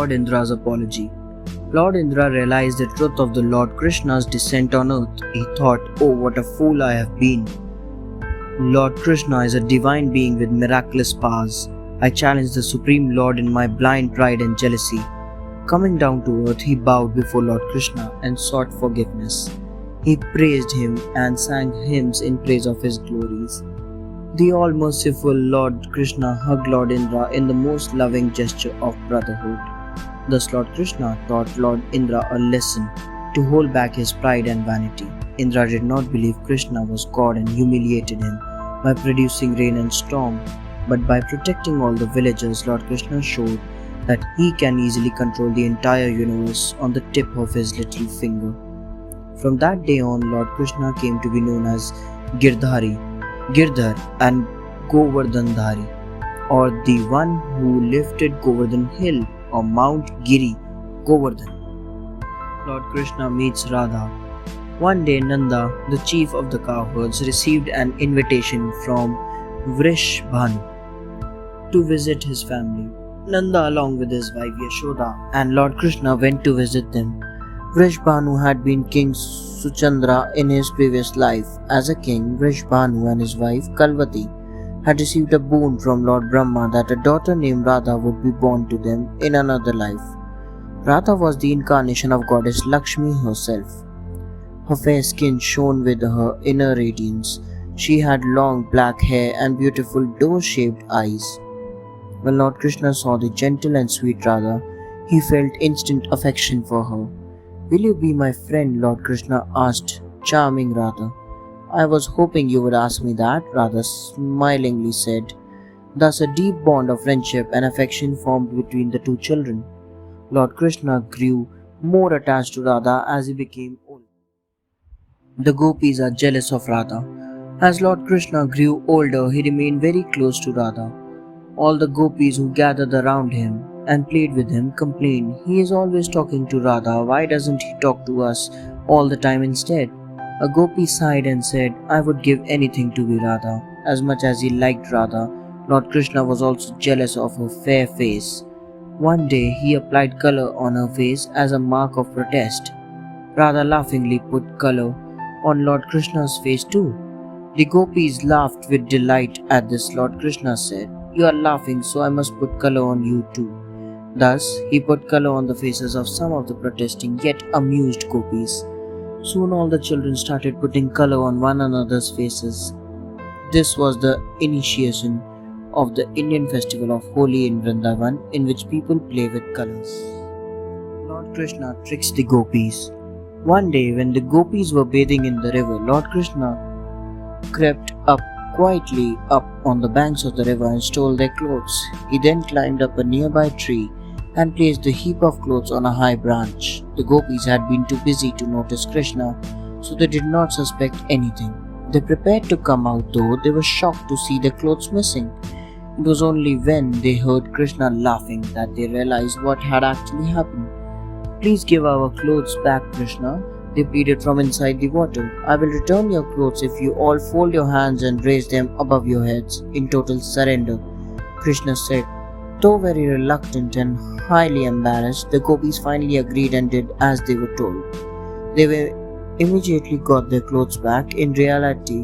Lord Indra's apology. Lord Indra realized the truth of the Lord Krishna's descent on earth. He thought, "Oh, what a fool I have been. Lord Krishna is a divine being with miraculous powers. I challenged the Supreme Lord in my blind pride and jealousy." Coming down to earth, he bowed before Lord Krishna and sought forgiveness. He praised him and sang hymns in praise of his glories. The all-merciful Lord Krishna hugged Lord Indra in the most loving gesture of brotherhood. Thus Lord Krishna taught Lord Indra a lesson to hold back his pride and vanity. Indra did not believe Krishna was God and humiliated him by producing rain and storm, but by protecting all the villagers, Lord Krishna showed that he can easily control the entire universe on the tip of his little finger. From that day on, Lord Krishna came to be known as Girdhari, Girdhar and Govardhandhari, or the one who lifted Govardhan hill or Mount Giri Govardhan. Lord Krishna meets Radha. One day Nanda, the chief of the cowherds, received an invitation from Vrishbhanu to visit his family. Nanda along with his wife Yashoda and Lord Krishna went to visit them. Vrishbhanu had been King Suchandra in his previous life. As a king, Vrishbhanu and his wife Kalvati had received a boon from Lord Brahma that a daughter named Radha would be born to them in another life. Ratha was the incarnation of goddess Lakshmi herself. Her fair skin shone with her inner radiance. She had long black hair and beautiful door-shaped eyes. When Lord Krishna saw the gentle and sweet Radha, he felt instant affection for her. "Will you be my friend?" Lord Krishna asked charming Radha. "I was hoping you would ask me that," Radha smilingly said. Thus a deep bond of friendship and affection formed between the two children. Lord Krishna grew more attached to Radha as he became older. The Gopis are jealous of Radha. As Lord Krishna grew older, he remained very close to Radha. All the Gopis who gathered around him and played with him complained, "He is always talking to Radha. Why doesn't he talk to us all the time instead?" A Gopi sighed and said, "I would give anything to be Radha." As much as he liked Radha, Lord Krishna was also jealous of her fair face. One day he applied color on her face as a mark of protest. Radha laughingly put color on Lord Krishna's face too. The Gopis laughed with delight at this. Lord Krishna said, "You are laughing, so I must put color on you too." Thus, he put color on the faces of some of the protesting yet amused Gopis. Soon all the children started putting color on one another's faces. This was the initiation of the Indian festival of Holi in Vrindavan, in which people play with colors. Lord Krishna tricks the Gopis. One day, when the Gopis were bathing in the river, Lord Krishna crept quietly up on the banks of the river and stole their clothes. He then climbed up a nearby tree and placed the heap of clothes on a high branch. The Gopis had been too busy to notice Krishna, so they did not suspect anything. They prepared to come out, though they were shocked to see their clothes missing. It was only when they heard Krishna laughing that they realized what had actually happened. "Please give our clothes back, Krishna," they pleaded from inside the water. "I will return your clothes if you all fold your hands and raise them above your heads in total surrender," Krishna said. Though very reluctant and highly embarrassed, the Gopis finally agreed and did as they were told. They immediately got their clothes back. In reality,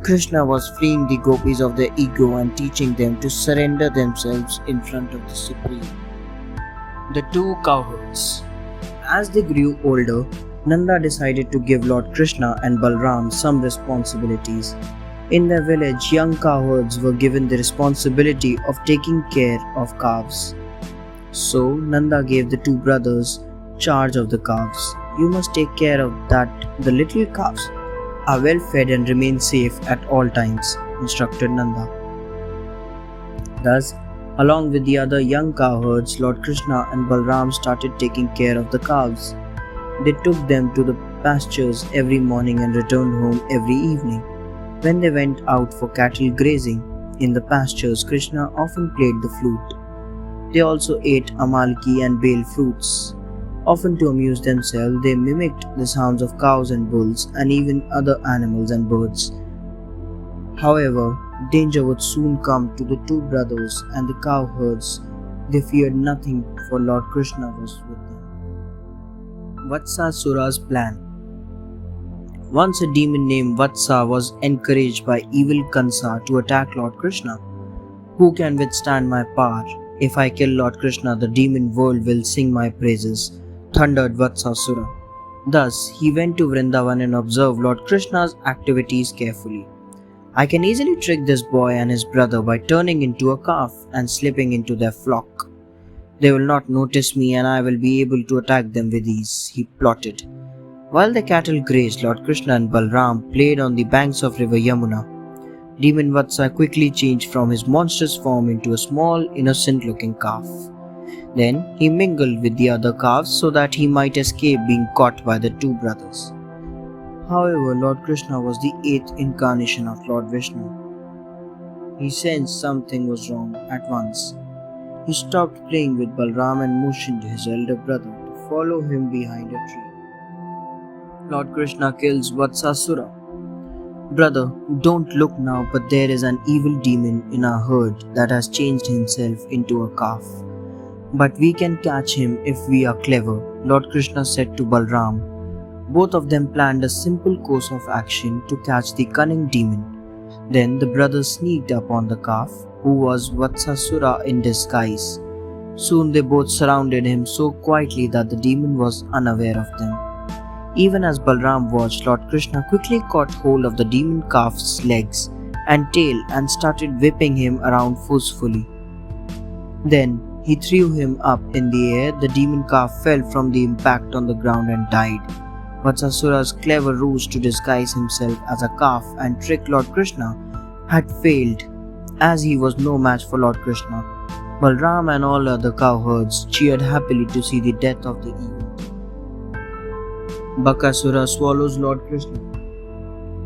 Krishna was freeing the Gopis of their ego and teaching them to surrender themselves in front of the Supreme. The two cowherds. As they grew older, Nanda decided to give Lord Krishna and Balram some responsibilities. In their village, young cowherds were given the responsibility of taking care of calves. So Nanda gave the two brothers charge of the calves. "You must take care of that the little calves are well fed and remain safe at all times," instructed Nanda. Thus, along with the other young cowherds, Lord Krishna and Balram started taking care of the calves. They took them to the pastures every morning and returned home every evening. When they went out for cattle grazing in the pastures, Krishna often played the flute. They also ate amalki and bale fruits. Often to amuse themselves, they mimicked the sounds of cows and bulls and even other animals and birds. However, danger would soon come to the two brothers and the cowherds They feared nothing, for Lord Krishna was with them. Vatsasura's plan. Once a demon named Vatsa was encouraged by evil Kansa to attack Lord Krishna. Who can withstand my power? If I kill Lord Krishna, the demon world will sing my praises, thundered Vatsasura. Thus, he went to Vrindavan and observed Lord Krishna's activities carefully. I can easily trick this boy and his brother by turning into a calf and slipping into their flock. They will not notice me and I will be able to attack them with ease, he plotted. While the cattle grazed, Lord Krishna and Balram played on the banks of river Yamuna. Demon Vatsa quickly changed from his monstrous form into a small, innocent-looking calf. Then he mingled with the other calves so that he might escape being caught by the two brothers. However, Lord Krishna was the eighth incarnation of Lord Vishnu. He sensed something was wrong at once. He stopped playing with Balram and motioned his elder brother to follow him behind a tree. Lord Krishna kills Vatsasura. Brother, don't look now, but there is an evil demon in our herd that has changed himself into a calf. But we can catch him if we are clever, Lord Krishna said to Balram. Both of them planned a simple course of action to catch the cunning demon. Then the brothers sneaked up on the calf, who was Vatsasura in disguise. Soon they both surrounded him so quietly that the demon was unaware of them. Even as Balram watched, Lord Krishna quickly caught hold of the demon calf's legs and tail and started whipping him around forcefully. Then he threw him up in the air. The demon calf fell from the impact on the ground and died. Vatsasura's clever ruse to disguise himself as a calf and trick Lord Krishna had failed, as he was no match for Lord Krishna. Balram and all other cowherds cheered happily to see the death of the evil. Bakasura swallows Lord Krishna.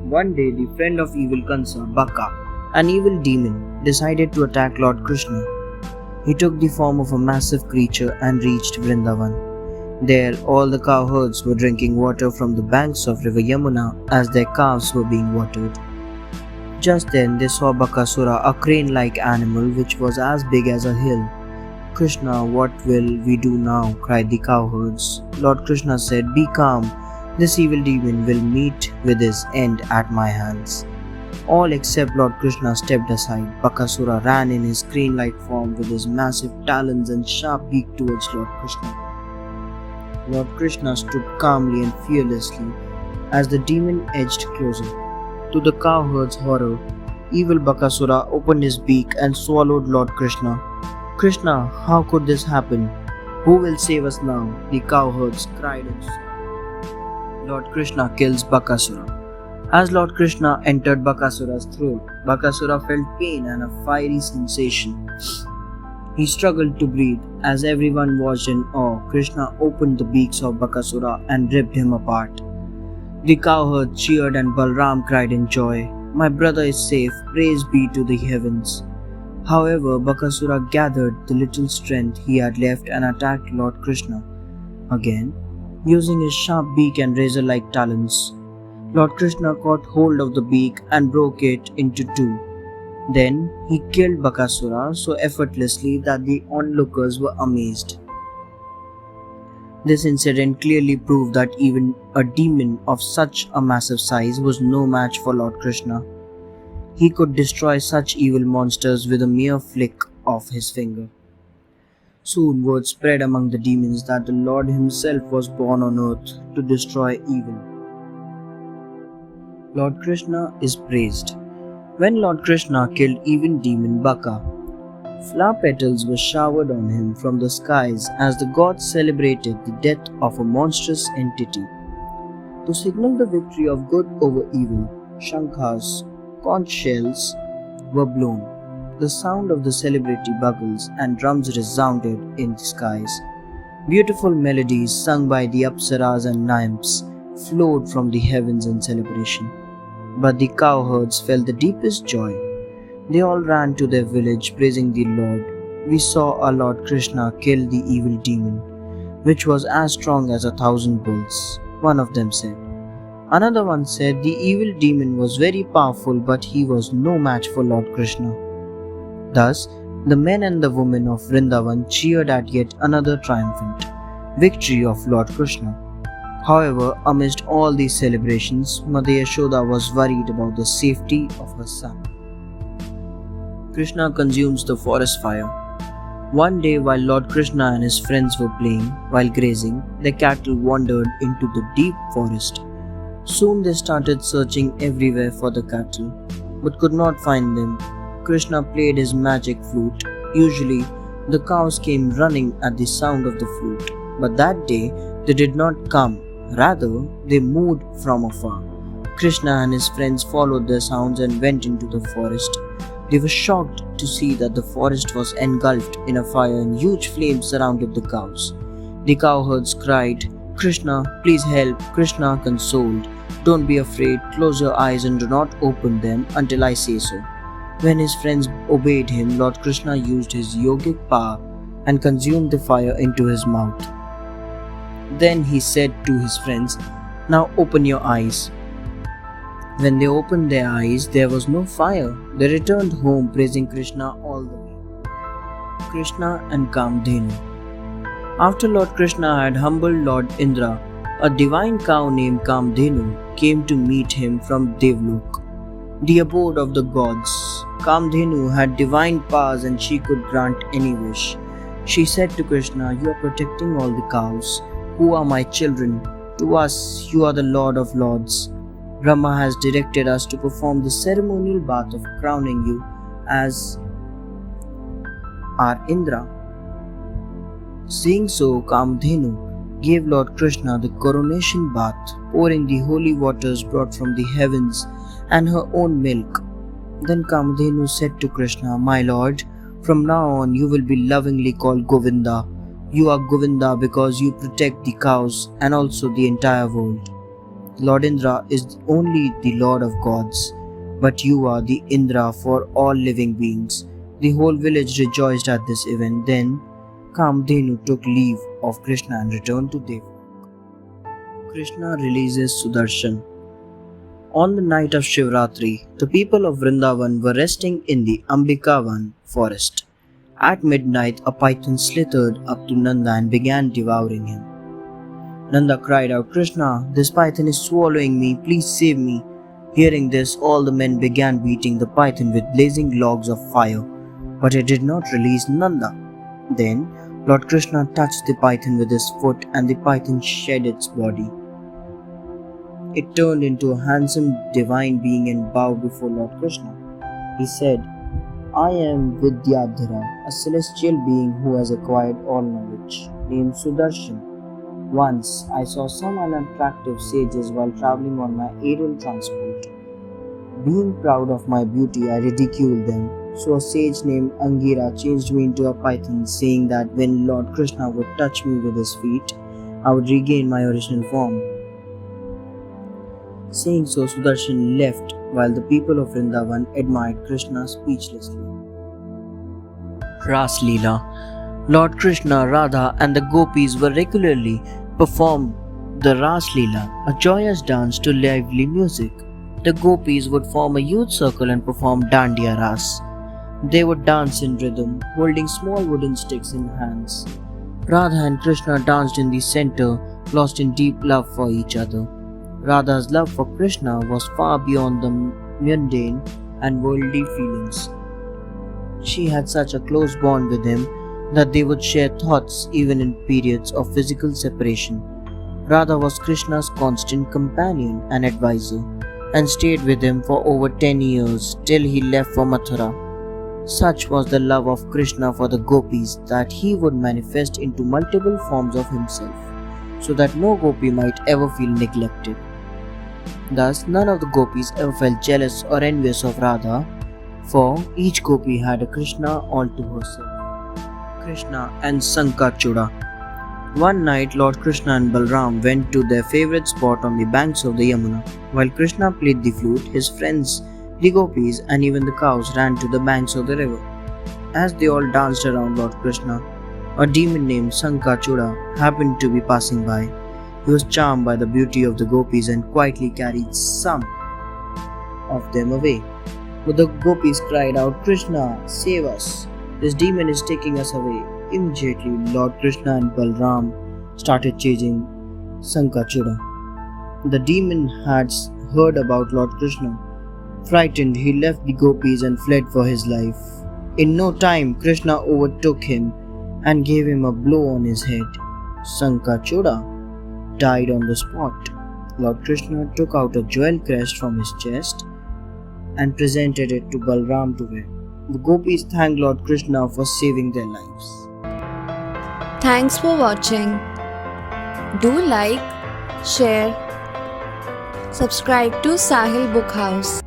One day, the friend of evil Kansa, Baka, an evil demon, decided to attack Lord Krishna. He took the form of a massive creature and reached Vrindavan. There, all the cowherds were drinking water from the banks of river Yamuna as their calves were being watered. Just then, they saw Bakasura, a crane-like animal which was as big as a hill. Krishna, what will we do now? Cried the cowherds. Lord Krishna said, Be calm. This evil demon will meet with his end at my hands. All except Lord Krishna stepped aside. Bakasura ran in his crane-like form with his massive talons and sharp beak towards Lord Krishna. Lord Krishna stood calmly and fearlessly as the demon edged closer. To the cowherd's horror, evil Bakasura opened his beak and swallowed Lord Krishna. Krishna, how could this happen? Who will save us now? The cowherds cried in sorrow. Lord Krishna kills Bakasura. As Lord Krishna entered Bakasura's throat, Bakasura felt pain and a fiery sensation. He struggled to breathe. As everyone watched in awe, Krishna opened the beaks of Bakasura and ripped him apart. The cowherd cheered and Balram cried in joy, My brother is safe, praise be to the heavens. However, Bakasura gathered the little strength he had left and attacked Lord Krishna. Again, using his sharp beak and razor-like talons, Lord Krishna caught hold of the beak and broke it into two. Then he killed Bakasura so effortlessly that the onlookers were amazed. This incident clearly proved that even a demon of such a massive size was no match for Lord Krishna. He could destroy such evil monsters with a mere flick of his finger. Soon word spread among the demons that the Lord himself was born on earth to destroy evil. Lord Krishna is praised. When Lord Krishna killed evil demon Baka, flower petals were showered on him from the skies as the gods celebrated the death of a monstrous entity. To signal the victory of good over evil, shankhas, conch shells were blown. The sound of the celebrity bugles and drums resounded in the skies. Beautiful melodies sung by the apsaras and nymphs flowed from the heavens in celebration. But the cowherds felt the deepest joy. They all ran to their village praising the Lord. We saw our Lord Krishna kill the evil demon, which was as strong as 1,000 bulls, one of them said. Another one said the evil demon was very powerful, but he was no match for Lord Krishna. Thus, The men and the women of Vrindavan cheered at yet another triumphant victory of Lord Krishna. However, amidst all these celebrations, Mother Yashoda was worried about the safety of her son. Krishna consumes the forest fire. One day, while Lord Krishna and his friends were playing while grazing, their cattle wandered into the deep forest. Soon they started searching everywhere for the cattle, but could not find them. Krishna played his magic flute. Usually, the cows came running at the sound of the flute, but that day they did not come. Rather, they moved from afar. Krishna and his friends followed their sounds and went into the forest. They were shocked to see that the forest was engulfed in a fire and huge flames surrounded the cows. The cowherds cried, "Krishna, please help." Krishna consoled, "Don't be afraid, close your eyes and do not open them until I say so." When his friends obeyed him, Lord Krishna used his yogic power and consumed the fire into his mouth. Then he said to his friends, "Now open your eyes." When they opened their eyes, there was no fire. They returned home praising Krishna all the way. Krishna and Kamdeen. After Lord Krishna had humbled Lord Indra, a divine cow named Kamdeen came to meet him from Devlok, the abode of the gods. Kamdeen had divine powers and she could grant any wish. She said to Krishna, "You are protecting all the cows, who are my children. To us, you are the Lord of Lords. Brahma has directed us to perform the ceremonial bath of crowning you as our Indra." Seeing so, Kamdhenu gave Lord Krishna the coronation bath, pouring the holy waters brought from the heavens and her own milk. Then Kamdhenu said to Krishna, "My Lord, from now on you will be lovingly called Govinda. You are Govinda because you protect the cows and also the entire world. Lord Indra is only the Lord of gods, but you are the Indra for all living beings." The whole village rejoiced at this event. Then Kamdhenu took leave of Krishna and returned to Devlok. Krishna releases Sudarshan. On the night of Shivratri, the people of Vrindavan were resting in the Ambikavan forest. At midnight, a python slithered up to Nanda and began devouring him. Nanda cried out, "Krishna, this python is swallowing me, please save me." Hearing this, all the men began beating the python with blazing logs of fire, but it did not release Nanda. Then Lord Krishna touched the python with his foot and the python shed its body. It turned into a handsome divine being and bowed before Lord Krishna. He said, "I am Vidyadhara, a celestial being who has acquired all knowledge, named Sudarshan. Once I saw some unattractive sages while traveling on my aerial transport. Being proud of my beauty, I ridiculed them. So a sage named Angira changed me into a python, saying that when Lord Krishna would touch me with his feet, I would regain my original form." Saying so, Sudarshan left while the people of Vrindavan admired Krishna speechlessly. Ras Leela. Lord Krishna, Radha and the Gopis were regularly perform the Ras Leela, a joyous dance to lively music. The Gopis would form a huge circle and perform Dandiya Ras. They would dance in rhythm, holding small wooden sticks in hands. Radha and Krishna danced in the center, lost in deep love for each other. Radha's love for Krishna was far beyond the mundane and worldly feelings. She had such a close bond with him that they would share thoughts even in periods of physical separation. Radha was Krishna's constant companion and advisor and stayed with him for over 10 years till he left for Mathura. Such was the love of Krishna for the Gopis that he would manifest into multiple forms of himself, so that no Gopi might ever feel neglected. Thus, none of the Gopis ever felt jealous or envious of Radha, for each Gopi had a Krishna all to herself. Krishna and Sanka Chuda. One night, Lord Krishna and Balram went to their favorite spot on the banks of the Yamuna. While Krishna played the flute, his friends, the Gopis and even the cows ran to the banks of the river. As they all danced around Lord Krishna, a demon named Sanka Chuda happened to be passing by. He was charmed by the beauty of the Gopis and quietly carried some of them away. But the Gopis cried out, "Krishna, save us! This demon is taking us away. Immediately, Lord Krishna and Balram started chasing Sanka Chuda. The demon had heard about Lord Krishna. Frightened, he left the Gopis and fled for his life. In no time, Krishna overtook him and gave him a blow on his head. Sanka Chuda died on the spot. Lord Krishna took out a jewel crest from his chest and presented it to Balram to wear. The Gopis thanked Lord Krishna for saving their lives. Thanks for watching. Do like, share, subscribe to Sahil Book House.